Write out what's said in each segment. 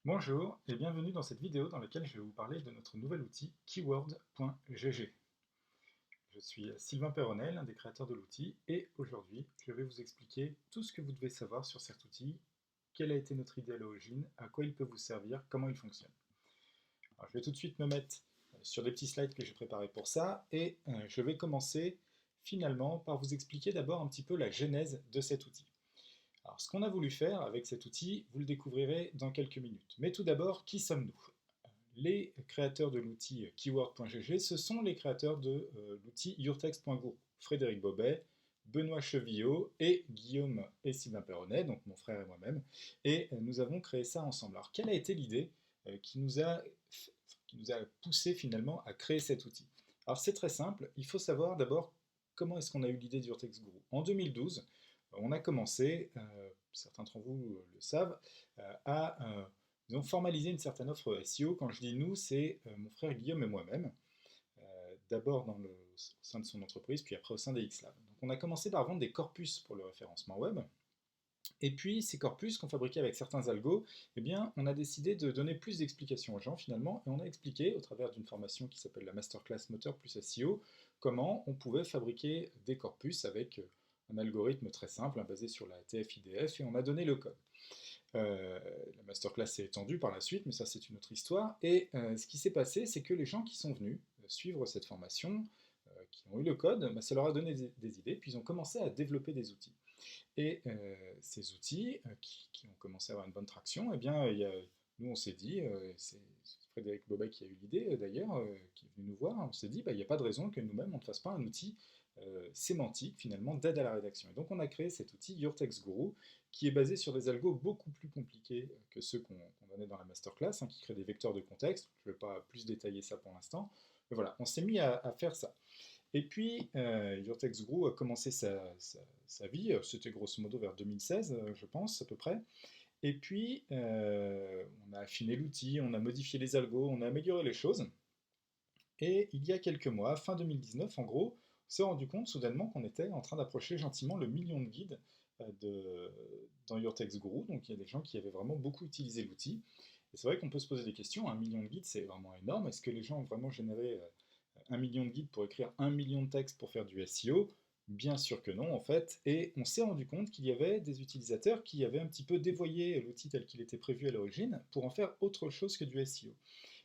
Bonjour et bienvenue dans cette vidéo dans laquelle je vais vous parler de notre nouvel outil keyword.gg. Je suis Sylvain Perronnet, l'un des créateurs de l'outil, et aujourd'hui je vais vous expliquer tout ce que vous devez savoir sur cet outil, quelle a été notre idée à l'origine, à quoi il peut vous servir, comment il fonctionne. Alors, je vais tout de suite me mettre sur des petits slides que j'ai préparés pour ça, et je vais commencer finalement par vous expliquer d'abord un petit peu la genèse de cet outil. Alors, ce qu'on a voulu faire avec cet outil, vous le découvrirez dans quelques minutes. Mais tout d'abord, qui sommes-nous? Les créateurs de l'outil keyword.gg, ce sont les créateurs de l'outil yourtext.guru. Frédéric Bobet, Benoît Chevillot et Guillaume et Sylvain Perronnet, donc mon frère et moi-même, et nous avons créé ça ensemble. Alors, quelle a été l'idée qui nous a poussé finalement à créer cet outil? Alors, c'est très simple, il faut savoir d'abord comment est-ce qu'on a eu l'idée du yourtext.guru. En 2012, on a commencé, certains d'entre vous le savent, à formaliser une certaine offre SEO. Quand je dis nous, c'est mon frère Guillaume et moi-même, d'abord au sein de son entreprise, puis après au sein des XLab. Donc on a commencé par vendre des corpus pour le référencement web, et puis ces corpus qu'on fabriquait avec certains algos, eh bien, on a décidé de donner plus d'explications aux gens finalement, et on a expliqué au travers d'une formation qui s'appelle la Masterclass Moteur plus SEO, comment on pouvait fabriquer des corpus avec un algorithme très simple, basé sur la TF-IDF, et on a donné le code. La masterclass s'est étendue par la suite, mais ça c'est une autre histoire. Et ce qui s'est passé, c'est que les gens qui sont venus suivre cette formation, qui ont eu le code, bah, ça leur a donné des idées, puis ils ont commencé à développer des outils. Et ces outils qui ont commencé à avoir une bonne traction, eh bien, nous on s'est dit, c'est Frédéric Bobet qui a eu l'idée d'ailleurs, qui est venu nous voir, on s'est dit, bah, il n'y a pas de raison que nous-mêmes on ne fasse pas un outil sémantique finalement d'aide à la rédaction. Et donc on a créé cet outil yourtext.guru qui est basé sur des algos beaucoup plus compliqués que ceux qu'on donnait dans la masterclass, qui créent des vecteurs de contexte. Je ne vais pas plus détailler ça pour l'instant. Mais voilà, on s'est mis à faire ça. Et puis, yourtext.guru a commencé sa vie, c'était grosso modo vers 2016, je pense, à peu près. Et puis, on a affiné l'outil, on a modifié les algos, on a amélioré les choses. Et il y a quelques mois, fin 2019 en gros, on s'est rendu compte soudainement qu'on était en train d'approcher gentiment le million de guides dans yourtext.guru. Donc il y a des gens qui avaient vraiment beaucoup utilisé l'outil. Et c'est vrai qu'on peut se poser des questions, un million de guides c'est vraiment énorme. Est-ce que les gens ont vraiment généré un million de guides pour écrire un million de textes pour faire du SEO? Bien sûr que non en fait. Et on s'est rendu compte qu'il y avait des utilisateurs qui avaient un petit peu dévoyé l'outil tel qu'il était prévu à l'origine pour en faire autre chose que du SEO,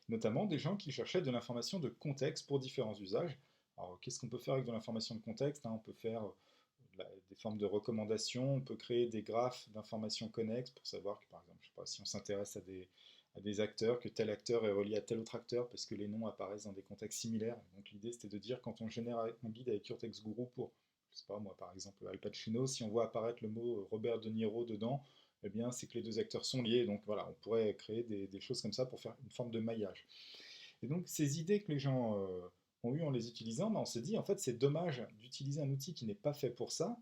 notamment des gens qui cherchaient de l'information de contexte pour différents usages. Alors, qu'est-ce qu'on peut faire avec de l'information de contexte? On peut faire des formes de recommandations, on peut créer des graphes d'informations connexes pour savoir que, par exemple, je sais pas, si on s'intéresse à des acteurs, que tel acteur est relié à tel autre acteur parce que les noms apparaissent dans des contextes similaires. Donc l'idée, c'était de dire, quand on génère un guide avec yourtext.guru pour, je sais pas moi, par exemple, Al Pacino, si on voit apparaître le mot Robert De Niro dedans, eh bien, c'est que les deux acteurs sont liés. Donc voilà, on pourrait créer des choses comme ça pour faire une forme de maillage. Et donc, ces idées que les gens ont eues en les utilisant, bah, on s'est dit, en fait, c'est dommage d'utiliser un outil qui n'est pas fait pour ça,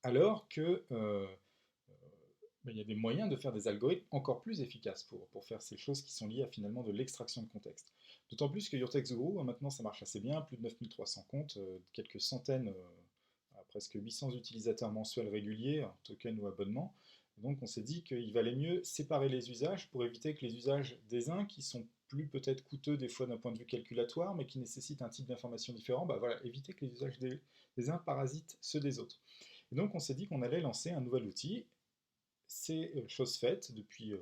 alors que bah, il y a des moyens de faire des algorithmes encore plus efficaces pour faire ces choses qui sont liées à finalement de l'extraction de contexte. D'autant plus que yourtext.guru, maintenant ça marche assez bien, plus de 9300 comptes, quelques centaines, presque 800 utilisateurs mensuels réguliers, token ou abonnement. Donc on s'est dit qu'il valait mieux séparer les usages pour éviter que les usages des uns, qui sont plus peut-être coûteux des fois d'un point de vue calculatoire, mais qui nécessitent un type d'information différent, bah voilà, éviter que les usages des uns parasitent ceux des autres. Et donc on s'est dit qu'on allait lancer un nouvel outil. C'est chose faite depuis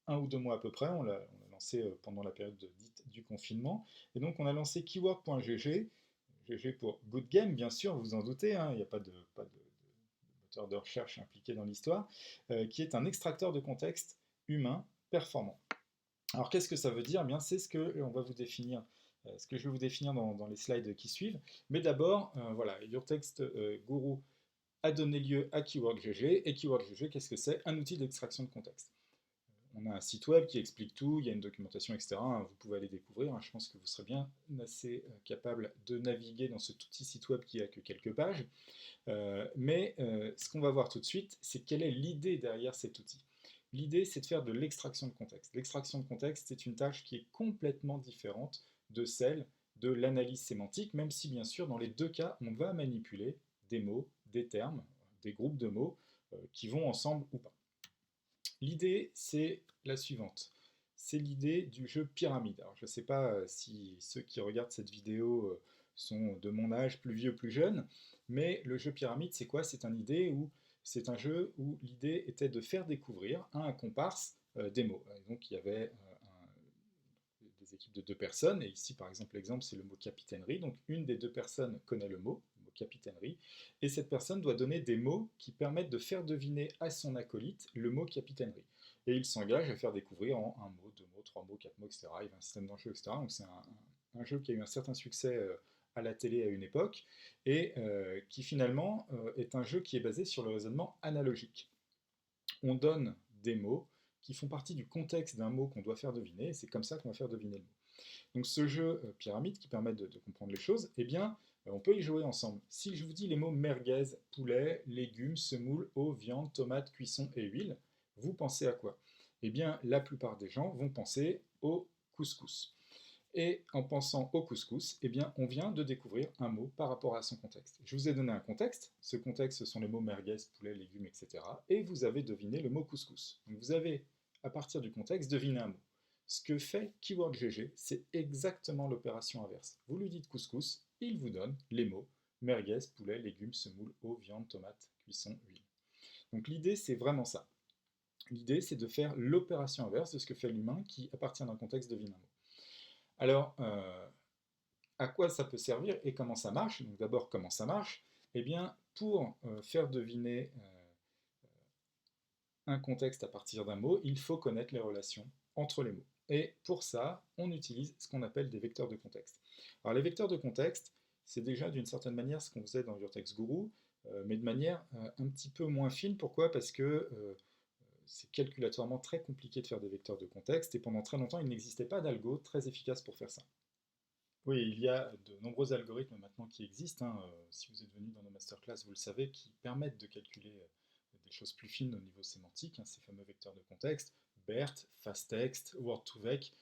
un ou deux mois à peu près. On l'a lancé pendant la période dite du confinement. Et donc on a lancé keyword.gg, GG pour Good Game, bien sûr, vous vous en doutez, il n'y a pas de moteur de recherche impliqué dans l'histoire, qui est un extracteur de contexte humain performant. Alors qu'est-ce que ça veut dire? Eh bien, c'est ce que on va vous définir, ce que je vais vous définir dans les slides qui suivent. Mais d'abord, voilà, yourtext.guru a donné lieu à keyword.gg. Et keyword.gg, qu'est-ce que c'est? Un outil d'extraction de contexte. On a un site web qui explique tout, il y a une documentation, etc. Vous pouvez aller découvrir. Je pense que vous serez bien assez capable de naviguer dans ce tout petit site web qui a que quelques pages. Mais ce qu'on va voir tout de suite, c'est quelle est l'idée derrière cet outil. L'idée, c'est de faire de l'extraction de contexte. L'extraction de contexte, c'est une tâche qui est complètement différente de celle de l'analyse sémantique, même si bien sûr, dans les deux cas, on va manipuler des mots, des termes, des groupes de mots qui vont ensemble ou pas. L'idée, c'est la suivante. C'est l'idée du jeu pyramide. Alors, je ne sais pas si ceux qui regardent cette vidéo sont de mon âge, plus vieux, plus jeune, mais le jeu pyramide, c'est quoi? C'est un jeu où l'idée était de faire découvrir à un comparse des mots. Et donc, il y avait des équipes de deux personnes, et ici, par exemple, l'exemple, c'est le mot capitainerie. Donc, une des deux personnes connaît le mot capitainerie, et cette personne doit donner des mots qui permettent de faire deviner à son acolyte le mot capitainerie. Et il s'engage à faire découvrir en un mot, deux mots, trois mots, quatre mots, etc. Il y a un système d'enjeux, etc. Donc c'est un jeu qui a eu un certain succès à la télé à une époque, et qui finalement est un jeu qui est basé sur le raisonnement analogique. On donne des mots qui font partie du contexte d'un mot qu'on doit faire deviner, et c'est comme ça qu'on va faire deviner le mot. Donc ce jeu pyramide qui permet de comprendre les choses, eh bien, on peut y jouer ensemble. Si je vous dis les mots merguez, poulet, légumes, semoule, eau, viande, tomate, cuisson et huile, vous pensez à quoi? Eh bien, la plupart des gens vont penser au couscous. Et en pensant au couscous, eh bien, on vient de découvrir un mot par rapport à son contexte. Je vous ai donné un contexte. Ce contexte, ce sont les mots merguez, poulet, légumes, etc. Et vous avez deviné le mot couscous. Donc vous avez, à partir du contexte, deviné un mot. Ce que fait Keyword GG, c'est exactement l'opération inverse. Vous lui dites couscous, il vous donne les mots merguez, poulet, légumes, semoule, eau, viande, tomate, cuisson, huile. Donc l'idée, c'est vraiment ça. L'idée, c'est de faire l'opération inverse de ce que fait l'humain qui, à partir d'un contexte, devine un mot. Alors, à quoi ça peut servir et comment ça marche? Donc d'abord, comment ça marche? Eh bien, pour faire deviner un contexte à partir d'un mot, il faut connaître les relations entre les mots. Et pour ça, on utilise ce qu'on appelle des vecteurs de contexte. Alors les vecteurs de contexte, c'est déjà d'une certaine manière ce qu'on faisait dans Vurtex Guru, mais de manière un petit peu moins fine. Pourquoi? Parce que c'est calculatoirement très compliqué de faire des vecteurs de contexte, et pendant très longtemps, il n'existait pas d'algo très efficace pour faire ça. Oui, il y a de nombreux algorithmes maintenant qui existent, hein, si vous êtes venu dans nos masterclass, vous le savez, qui permettent de calculer des choses plus fines au niveau sémantique, hein, ces fameux vecteurs de contexte, BERT, FastText, Word2Vec,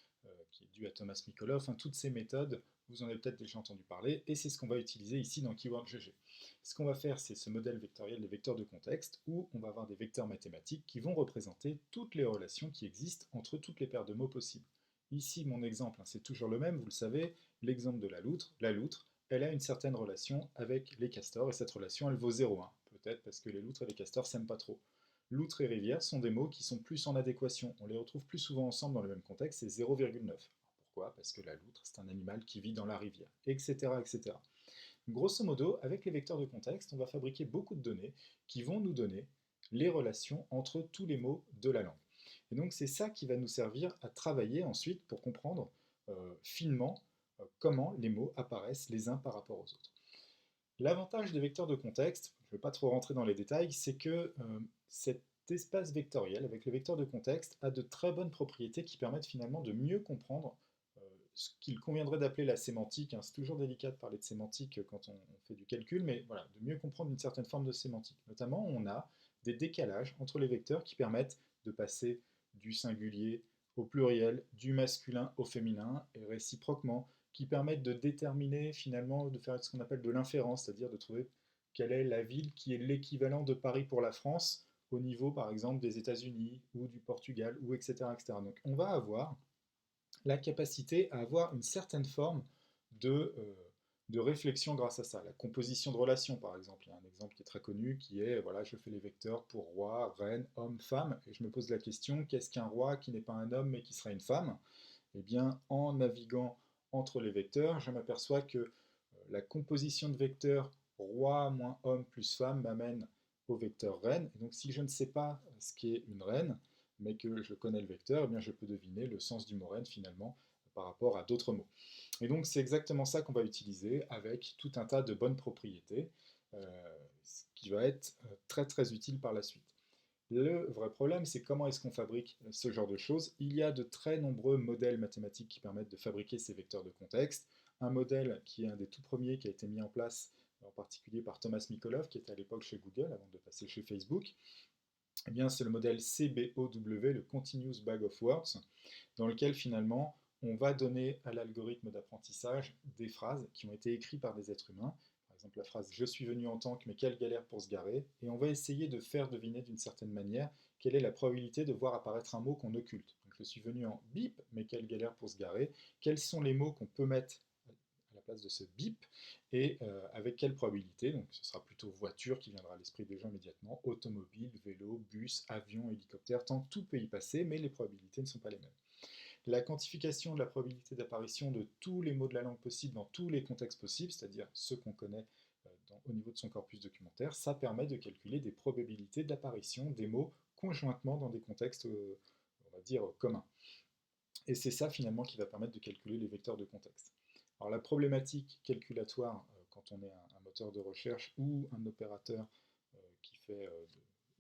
qui est dû à Thomas Mikolov, hein, toutes ces méthodes, vous en avez peut-être déjà entendu parler, et c'est ce qu'on va utiliser ici dans Keyword GG. Ce qu'on va faire, c'est ce modèle vectoriel des vecteurs de contexte, où on va avoir des vecteurs mathématiques qui vont représenter toutes les relations qui existent entre toutes les paires de mots possibles. Ici, mon exemple, hein, c'est toujours le même, vous le savez, l'exemple de la loutre, elle a une certaine relation avec les castors, et cette relation, elle vaut 0,1. Peut-être parce que les loutres et les castors s'aiment pas trop. Loutre et rivière sont des mots qui sont plus en adéquation. On les retrouve plus souvent ensemble dans le même contexte, c'est 0,9. Pourquoi? Parce que la loutre, c'est un animal qui vit dans la rivière, etc., etc. Grosso modo, avec les vecteurs de contexte, on va fabriquer beaucoup de données qui vont nous donner les relations entre tous les mots de la langue. Et donc c'est ça qui va nous servir à travailler ensuite pour comprendre finement comment les mots apparaissent les uns par rapport aux autres. L'avantage des vecteurs de contexte, je ne vais pas trop rentrer dans les détails, c'est que cet espace vectoriel avec les vecteurs de contexte a de très bonnes propriétés qui permettent finalement de mieux comprendre ce qu'il conviendrait d'appeler la sémantique. Hein. C'est toujours délicat de parler de sémantique quand on fait du calcul, mais voilà, de mieux comprendre une certaine forme de sémantique. Notamment, on a des décalages entre les vecteurs qui permettent de passer du singulier au pluriel, du masculin au féminin, et réciproquement, qui permettent de déterminer finalement, de faire ce qu'on appelle de l'inférence, c'est-à-dire de trouver quelle est la ville qui est l'équivalent de Paris pour la France au niveau par exemple des États-Unis ou du Portugal ou etc., etc. Donc on va avoir la capacité à avoir une certaine forme de réflexion grâce à ça. La composition de relations, par exemple. Il y a un exemple qui est très connu qui est, voilà, je fais les vecteurs pour roi, reine, homme, femme, et je me pose la question, qu'est-ce qu'un roi qui n'est pas un homme mais qui serait une femme? Eh bien, en naviguant entre les vecteurs, je m'aperçois que la composition de vecteurs roi moins homme plus femme m'amène au vecteur reine. Et donc, si je ne sais pas ce qu'est une reine, mais que je connais le vecteur, eh bien, je peux deviner le sens du mot reine finalement par rapport à d'autres mots. Et donc, c'est exactement ça qu'on va utiliser avec tout un tas de bonnes propriétés, ce qui va être très très utile par la suite. Le vrai problème, c'est comment est-ce qu'on fabrique ce genre de choses. Il y a de très nombreux modèles mathématiques qui permettent de fabriquer ces vecteurs de contexte. Un modèle qui est un des tout premiers qui a été mis en place en particulier par Thomas Mikolov, qui était à l'époque chez Google avant de passer chez Facebook, eh bien, c'est le modèle CBOW, le Continuous Bag of Words, dans lequel finalement on va donner à l'algorithme d'apprentissage des phrases qui ont été écrites par des êtres humains. Par exemple la phrase «Je suis venu en tank, mais quelle galère pour se garer», et on va essayer de faire deviner d'une certaine manière quelle est la probabilité de voir apparaître un mot qu'on occulte. Donc, je suis venu en bip, mais quelle galère pour se garer. Quels sont les mots qu'on peut mettre à la place de ce bip et avec quelle probabilité. Donc ce sera plutôt voiture qui viendra à l'esprit des gens immédiatement, automobile, vélo, bus, avion, hélicoptère, tant que tout peut y passer, mais les probabilités ne sont pas les mêmes. La quantification de la probabilité d'apparition de tous les mots de la langue possibles dans tous les contextes possibles, c'est-à-dire ceux qu'on connaît au niveau de son corpus documentaire, ça permet de calculer des probabilités d'apparition des mots conjointement dans des contextes, on va dire, communs. Et c'est ça finalement qui va permettre de calculer les vecteurs de contexte. Alors la problématique calculatoire, quand on est un moteur de recherche ou un opérateur qui fait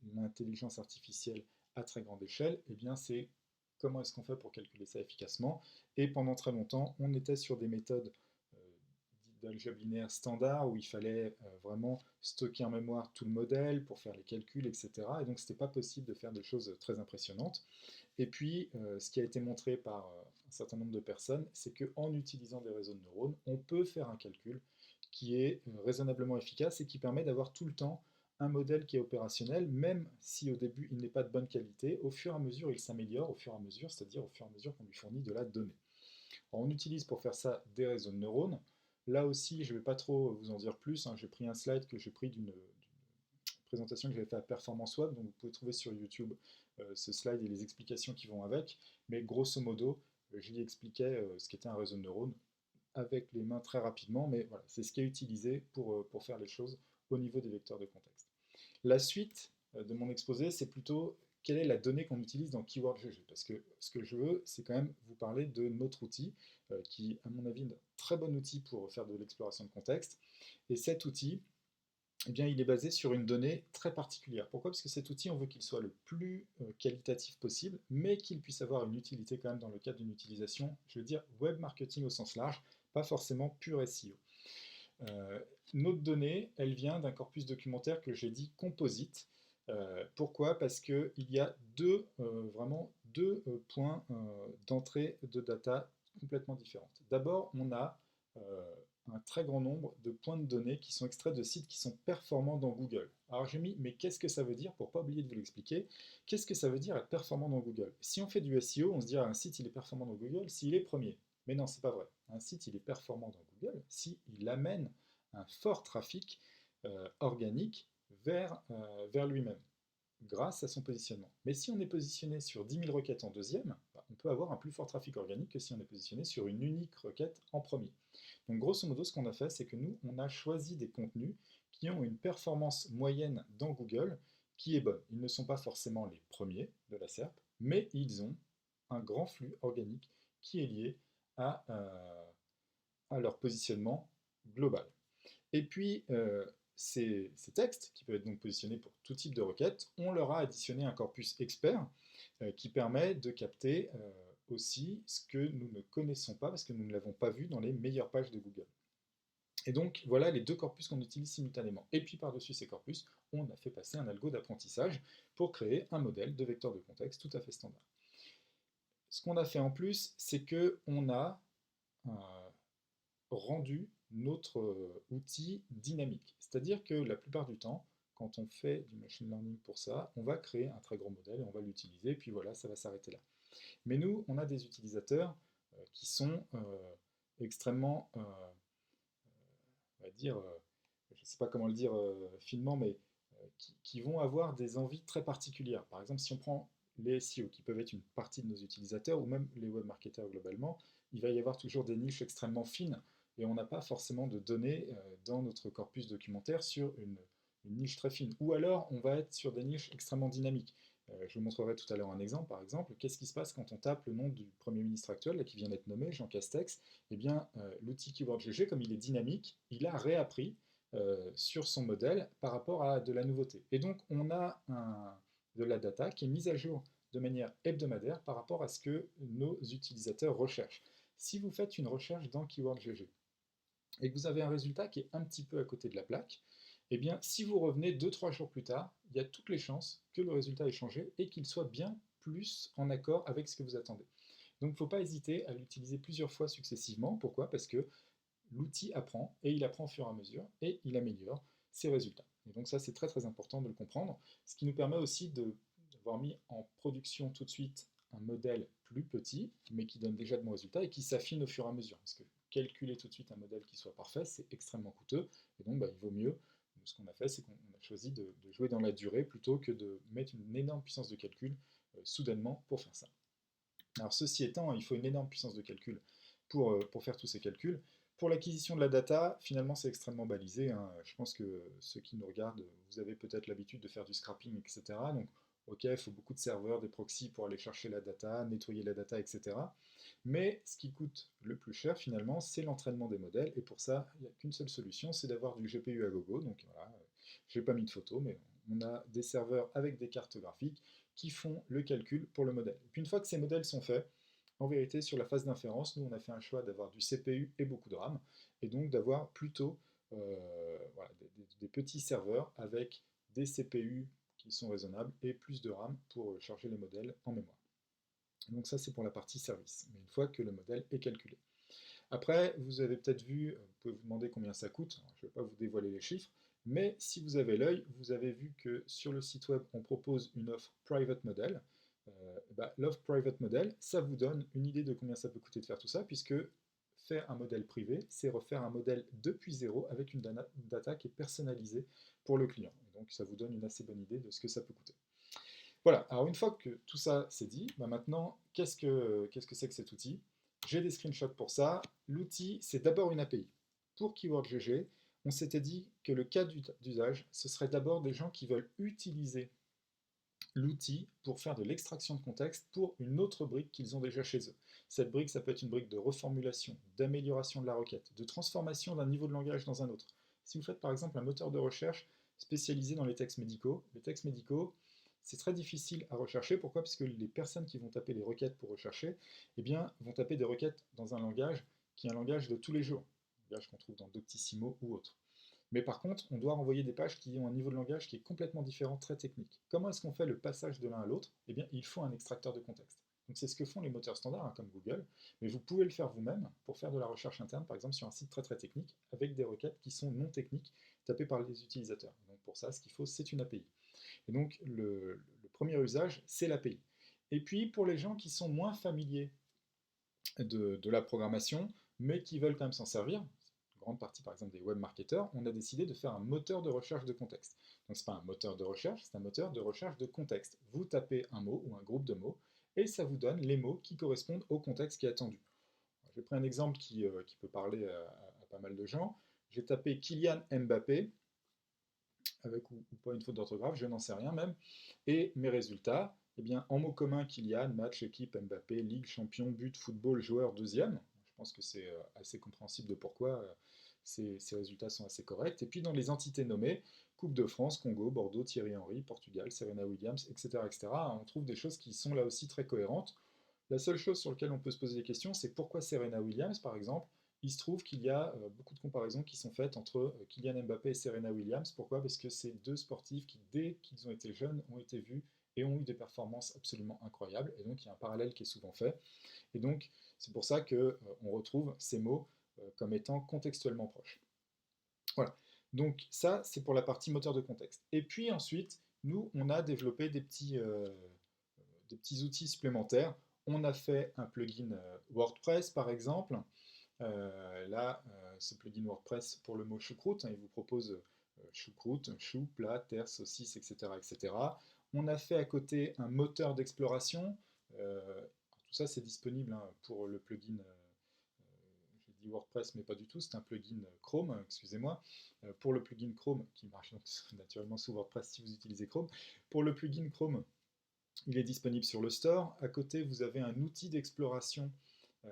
une intelligence artificielle à très grande échelle, eh bien c'est comment est-ce qu'on fait pour calculer ça efficacement. Et pendant très longtemps, on était sur des méthodes dites d'algèbre linéaire standard où il fallait vraiment stocker en mémoire tout le modèle pour faire les calculs, etc. Et donc c'était pas possible de faire des choses très impressionnantes. Et puis, ce qui a été montré par un certain nombre de personnes, c'est qu'en utilisant des réseaux de neurones, on peut faire un calcul qui est raisonnablement efficace et qui permet d'avoir tout le temps un modèle qui est opérationnel, même si au début il n'est pas de bonne qualité, au fur et à mesure il s'améliore, au fur et à mesure, c'est-à-dire au fur et à mesure qu'on lui fournit de la donnée. Alors, on utilise pour faire ça des réseaux de neurones. Là aussi, je ne vais pas trop vous en dire plus, hein. J'ai pris un slide que j'ai pris d'une présentation que j'avais fait à Performance Web, donc vous pouvez trouver sur YouTube ce slide et les explications qui vont avec, mais grosso modo, j'y expliquais ce qu'était un réseau de neurones avec les mains très rapidement, mais voilà, c'est ce qui est utilisé pour faire les choses au niveau des vecteurs de contexte. La suite de mon exposé, c'est plutôt quelle est la donnée qu'on utilise dans Keyword GG, parce que ce que je veux, c'est quand même vous parler de notre outil, qui, à mon avis, est un très bon outil pour faire de l'exploration de contexte, et cet outil, eh bien, il est basé sur une donnée très particulière. Pourquoi? Parce que cet outil, on veut qu'il soit le plus qualitatif possible, mais qu'il puisse avoir une utilité quand même dans le cadre d'une utilisation, je veux dire, web marketing au sens large, pas forcément pur SEO. Notre donnée, elle vient d'un corpus documentaire que j'ai dit composite. Pourquoi? Parce qu'il y a vraiment deux points d'entrée de data complètement différentes. D'abord, on a un très grand nombre de points de données qui sont extraits de sites qui sont performants dans Google. Alors j'ai mis, mais qu'est-ce que ça veut dire? Pour ne pas oublier de vous l'expliquer, qu'est-ce que ça veut dire être performant dans Google? Si on fait du SEO, on se dit un site il est performant dans Google s'il est premier. Mais non, c'est pas vrai. Un site il est performant dans Google s'il amène un fort trafic organique vers lui-même, grâce à son positionnement. Mais si on est positionné sur 10 000 requêtes en deuxième, on peut avoir un plus fort trafic organique que si on est positionné sur une unique requête en premier. Donc grosso modo, ce qu'on a fait, c'est que nous, on a choisi des contenus qui ont une performance moyenne dans Google qui est bonne. Ils ne sont pas forcément les premiers de la SERP, mais ils ont un grand flux organique qui est lié à leur positionnement global. Et puis, ces textes, qui peuvent être donc positionnés pour tout type de requête, on leur a additionné un corpus expert qui permet de capter aussi ce que nous ne connaissons pas parce que nous ne l'avons pas vu dans les meilleures pages de Google. Et donc, voilà les deux corpus qu'on utilise simultanément. Et puis, par-dessus ces corpus, on a fait passer un algo d'apprentissage pour créer un modèle de vecteur de contexte tout à fait standard. Ce qu'on a fait en plus, c'est qu'on a rendu notre outil dynamique. C'est-à-dire que la plupart du temps, quand on fait du machine learning pour ça, on va créer un très gros modèle et on va l'utiliser, puis voilà, ça va s'arrêter là. Mais nous, on a des utilisateurs qui sont extrêmement, on va dire, je ne sais pas comment le dire finement, mais qui vont avoir des envies très particulières. Par exemple, si on prend les SEO, qui peuvent être une partie de nos utilisateurs, ou même les web marketeurs globalement, il va y avoir toujours des niches extrêmement fines, et on n'a pas forcément de données dans notre corpus documentaire sur une niche très fine. Ou alors, on va être sur des niches extrêmement dynamiques. Je vous montrerai tout à l'heure un exemple, par exemple. Qu'est-ce qui se passe quand on tape le nom du Premier ministre actuel, là, qui vient d'être nommé, Jean Castex? Eh bien, l'outil Keyword GG, comme il est dynamique, il a réappris sur son modèle par rapport à de la nouveauté. Et donc, on a de la data qui est mise à jour de manière hebdomadaire par rapport à ce que nos utilisateurs recherchent. Si vous faites une recherche dans Keyword GG et que vous avez un résultat qui est un petit peu à côté de la plaque, eh bien, si vous revenez 2-3 jours plus tard, il y a toutes les chances que le résultat ait changé et qu'il soit bien plus en accord avec ce que vous attendez. Donc, il ne faut pas hésiter à l'utiliser plusieurs fois successivement. Pourquoi? Parce que l'outil apprend, et il apprend au fur et à mesure, et il améliore ses résultats. Et donc ça, c'est très très important de le comprendre, ce qui nous permet aussi d'avoir mis en production tout de suite un modèle plus petit, mais qui donne déjà de bons résultats, et qui s'affine au fur et à mesure. Parce que calculer tout de suite un modèle qui soit parfait, c'est extrêmement coûteux, et donc il vaut mieux, ce qu'on a fait, c'est qu'on a choisi de jouer dans la durée, plutôt que de mettre une énorme puissance de calcul soudainement pour faire ça. Alors ceci étant, il faut une énorme puissance de calcul pour faire tous ces calculs. Pour l'acquisition de la data, finalement c'est extrêmement balisé, hein. Je pense que ceux qui nous regardent, vous avez peut-être l'habitude de faire du scrapping, etc. Donc ok, il faut beaucoup de serveurs, des proxys pour aller chercher la data, nettoyer la data, etc. Mais ce qui coûte le plus cher finalement, c'est l'entraînement des modèles. Et pour ça, il n'y a qu'une seule solution, c'est d'avoir du GPU à gogo. Donc voilà, je n'ai pas mis de photo, mais on a des serveurs avec des cartes graphiques qui font le calcul pour le modèle. Et puis une fois que ces modèles sont faits, en vérité, sur la phase d'inférence, nous on a fait un choix d'avoir du CPU et beaucoup de RAM, et donc d'avoir plutôt voilà, des petits serveurs avec des CPU qui sont raisonnables et plus de RAM pour charger les modèles en mémoire. Donc ça c'est pour la partie service, mais une fois que le modèle est calculé. Après, vous avez peut-être vu, vous pouvez vous demander combien ça coûte, alors, je ne vais pas vous dévoiler les chiffres, mais si vous avez l'œil, vous avez vu que sur le site web, on propose une offre Private Model. L'offre Private Model, ça vous donne une idée de combien ça peut coûter de faire tout ça, puisque faire un modèle privé, c'est refaire un modèle depuis zéro avec une data qui est personnalisée pour le client. Et donc ça vous donne une assez bonne idée de ce que ça peut coûter. Voilà, alors une fois que tout ça c'est dit, maintenant, qu'est-ce que c'est que cet outil? J'ai des screenshots pour ça. L'outil, c'est d'abord une API. Pour Keyword GG, on s'était dit que le cas d'usage, ce serait d'abord des gens qui veulent utiliser l'outil pour faire de l'extraction de contexte pour une autre brique qu'ils ont déjà chez eux. Cette brique, ça peut être une brique de reformulation, d'amélioration de la requête, de transformation d'un niveau de langage dans un autre. Si vous faites par exemple un moteur de recherche spécialisé dans les textes médicaux, c'est très difficile à rechercher. Pourquoi? Parce que les personnes qui vont taper les requêtes pour rechercher, eh bien, vont taper des requêtes dans un langage qui est un langage de tous les jours, un langage qu'on trouve dans Doctissimo ou autre. Mais par contre, on doit renvoyer des pages qui ont un niveau de langage qui est complètement différent, très technique. Comment est-ce qu'on fait le passage de l'un à l'autre? Eh bien, il faut un extracteur de contexte. Donc c'est ce que font les moteurs standards, hein, comme Google, mais vous pouvez le faire vous-même pour faire de la recherche interne, par exemple sur un site très très technique, avec des requêtes qui sont non techniques, tapées par les utilisateurs. Donc pour ça, ce qu'il faut, c'est une API. Et donc le premier usage, c'est l'API. Et puis pour les gens qui sont moins familiers de la programmation, mais qui veulent quand même s'en servir, une grande partie par exemple des web marketeurs, on a décidé de faire un moteur de recherche de contexte. Donc c'est pas un moteur de recherche, c'est un moteur de recherche de contexte. Vous tapez un mot ou un groupe de mots, et ça vous donne les mots qui correspondent au contexte qui est attendu. J'ai pris un exemple qui peut parler à pas mal de gens. J'ai tapé Kylian Mbappé, avec ou pas une faute d'orthographe, je n'en sais rien même. Et mes résultats, eh bien, en mots communs, Kylian, match, équipe, Mbappé, ligue, champion, but, football, joueur, deuxième. Je pense que c'est assez compréhensible de pourquoi ces résultats sont assez corrects. Et puis dans les entités nommées, Coupe de France, Congo, Bordeaux, Thierry Henry, Portugal, Serena Williams, etc., etc., on trouve des choses qui sont là aussi très cohérentes. La seule chose sur laquelle on peut se poser des questions, c'est pourquoi Serena Williams, par exemple. Il se trouve qu'il y a beaucoup de comparaisons qui sont faites entre Kylian Mbappé et Serena Williams. Pourquoi? Parce que c'est deux sportifs qui, dès qu'ils ont été jeunes, ont été vus et ont eu des performances absolument incroyables. Et donc, il y a un parallèle qui est souvent fait. Et donc, c'est pour ça qu'on retrouve ces mots comme étant contextuellement proches. Voilà. Donc, ça, c'est pour la partie moteur de contexte. Et puis ensuite, nous, on a développé des petits outils supplémentaires. On a fait un plugin WordPress, par exemple. Ce plugin WordPress pour le mot choucroute, hein, il vous propose choucroute, chou, plat, terre, saucisse, etc., etc. On a fait à côté un moteur d'exploration. Tout ça, c'est disponible, hein, pour le plugin. J'ai dit WordPress, mais pas du tout. C'est un plugin Chrome, excusez-moi. Pour le plugin Chrome, qui marche donc naturellement sous WordPress si vous utilisez Chrome. Pour le plugin Chrome, il est disponible sur le store. À côté, vous avez un outil d'exploration.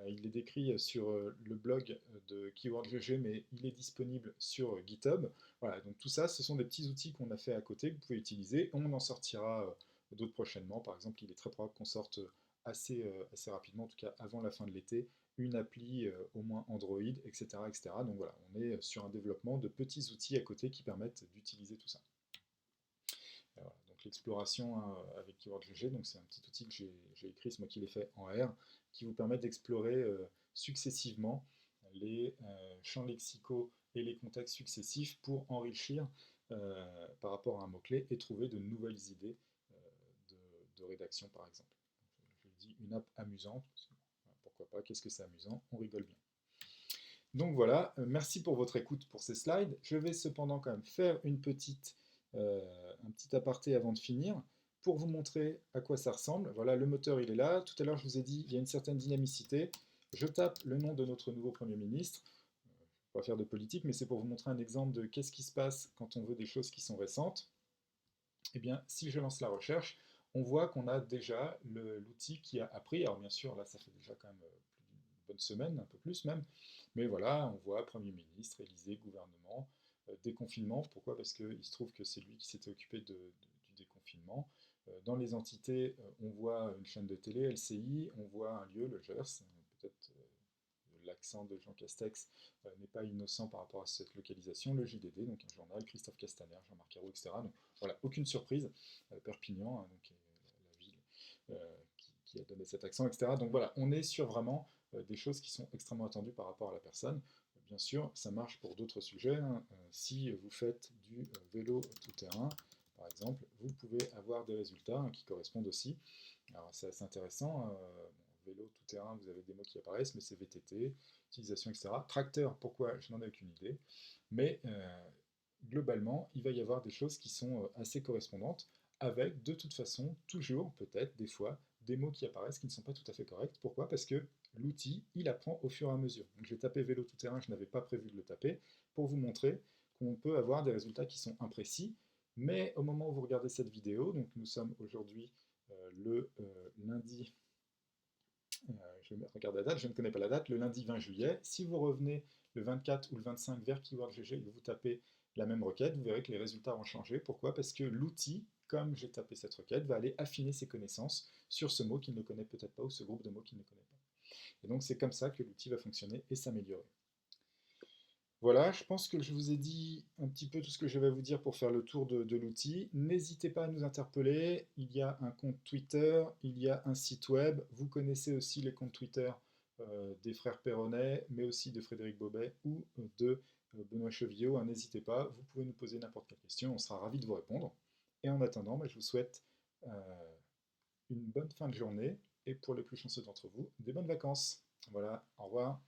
Il est décrit sur le blog de Keyword GG, mais il est disponible sur GitHub. Voilà, donc tout ça, ce sont des petits outils qu'on a fait à côté que vous pouvez utiliser. On en sortira d'autres prochainement. Par exemple, il est très probable qu'on sorte assez rapidement, en tout cas avant la fin de l'été, une appli au moins Android, etc., etc. Donc voilà, on est sur un développement de petits outils à côté qui permettent d'utiliser tout ça. Voilà, donc l'exploration, hein, avec Keyword GG, donc c'est un petit outil que j'ai écrit, c'est moi qui l'ai fait en R, qui vous permet d'explorer successivement les champs lexicaux et les contextes successifs pour enrichir par rapport à un mot-clé et trouver de nouvelles idées euh, de rédaction, par exemple. Je dis une app amusante, pourquoi pas, qu'est-ce que c'est amusant, on rigole bien. Donc voilà, merci pour votre écoute pour ces slides. Je vais cependant quand même faire un petit aparté avant de finir pour vous montrer à quoi ça ressemble. Voilà, le moteur il est là. Tout à l'heure je vous ai dit il y a une certaine dynamicité. Je tape le nom de notre nouveau Premier ministre. On va faire de politique, mais c'est pour vous montrer un exemple de qu'est-ce qui se passe quand on veut des choses qui sont récentes. Eh bien, si je lance la recherche, on voit qu'on a déjà l'outil qui a appris. Alors bien sûr, là, ça fait déjà quand même plus d'une bonne semaine, un peu plus même. Mais voilà, on voit Premier ministre, Élysée, gouvernement, déconfinement. Pourquoi? Parce qu'il se trouve que c'est lui qui s'était occupé du déconfinement. Dans les entités, on voit une chaîne de télé, LCI, on voit un lieu, le Gers, peut-être l'accent de Jean Castex n'est pas innocent par rapport à cette localisation, le JDD, donc un journal, Christophe Castaner, Jean-Marc Ayrault, etc. Donc voilà, aucune surprise, Perpignan, hein, donc, la ville qui a donné cet accent, etc. Donc voilà, on est sur vraiment des choses qui sont extrêmement attendues par rapport à la personne. Bien sûr, ça marche pour d'autres sujets, hein. Si vous faites du vélo tout-terrain, par exemple, vous pouvez avoir des résultats hein, qui correspondent aussi. Alors c'est assez intéressant. Vélo tout-terrain, vous avez des mots qui apparaissent, mais c'est VTT, utilisation, etc. Tracteur, pourquoi? Je n'en ai aucune idée. Mais globalement, il va y avoir des choses qui sont assez correspondantes, avec de toute façon, toujours, peut-être, des fois, des mots qui apparaissent qui ne sont pas tout à fait corrects. Pourquoi? Parce que l'outil, il apprend au fur et à mesure. Donc j'ai tapé vélo tout-terrain, je n'avais pas prévu de le taper, pour vous montrer qu'on peut avoir des résultats qui sont imprécis, mais au moment où vous regardez cette vidéo, donc nous sommes aujourd'hui le lundi, je vais regarder la date, je ne connais pas la date, le lundi 20 juillet. Si vous revenez le 24 ou le 25 vers Keyword GG et que vous tapez la même requête, vous verrez que les résultats ont changé. Pourquoi? Parce que l'outil, comme j'ai tapé cette requête, va aller affiner ses connaissances sur ce mot qu'il ne connaît peut-être pas ou ce groupe de mots qu'il ne connaît pas. Et donc c'est comme ça que l'outil va fonctionner et s'améliorer. Voilà, je pense que je vous ai dit un petit peu tout ce que je vais vous dire pour faire le tour de l'outil. N'hésitez pas à nous interpeller. Il y a un compte Twitter, il y a un site web. Vous connaissez aussi les comptes Twitter des frères Perronnet, mais aussi de Frédéric Bobet ou de Benoît Chevillot. Hein, n'hésitez pas, vous pouvez nous poser n'importe quelle question, on sera ravis de vous répondre. Et en attendant, je vous souhaite une bonne fin de journée et pour les plus chanceux d'entre vous, des bonnes vacances. Voilà, au revoir.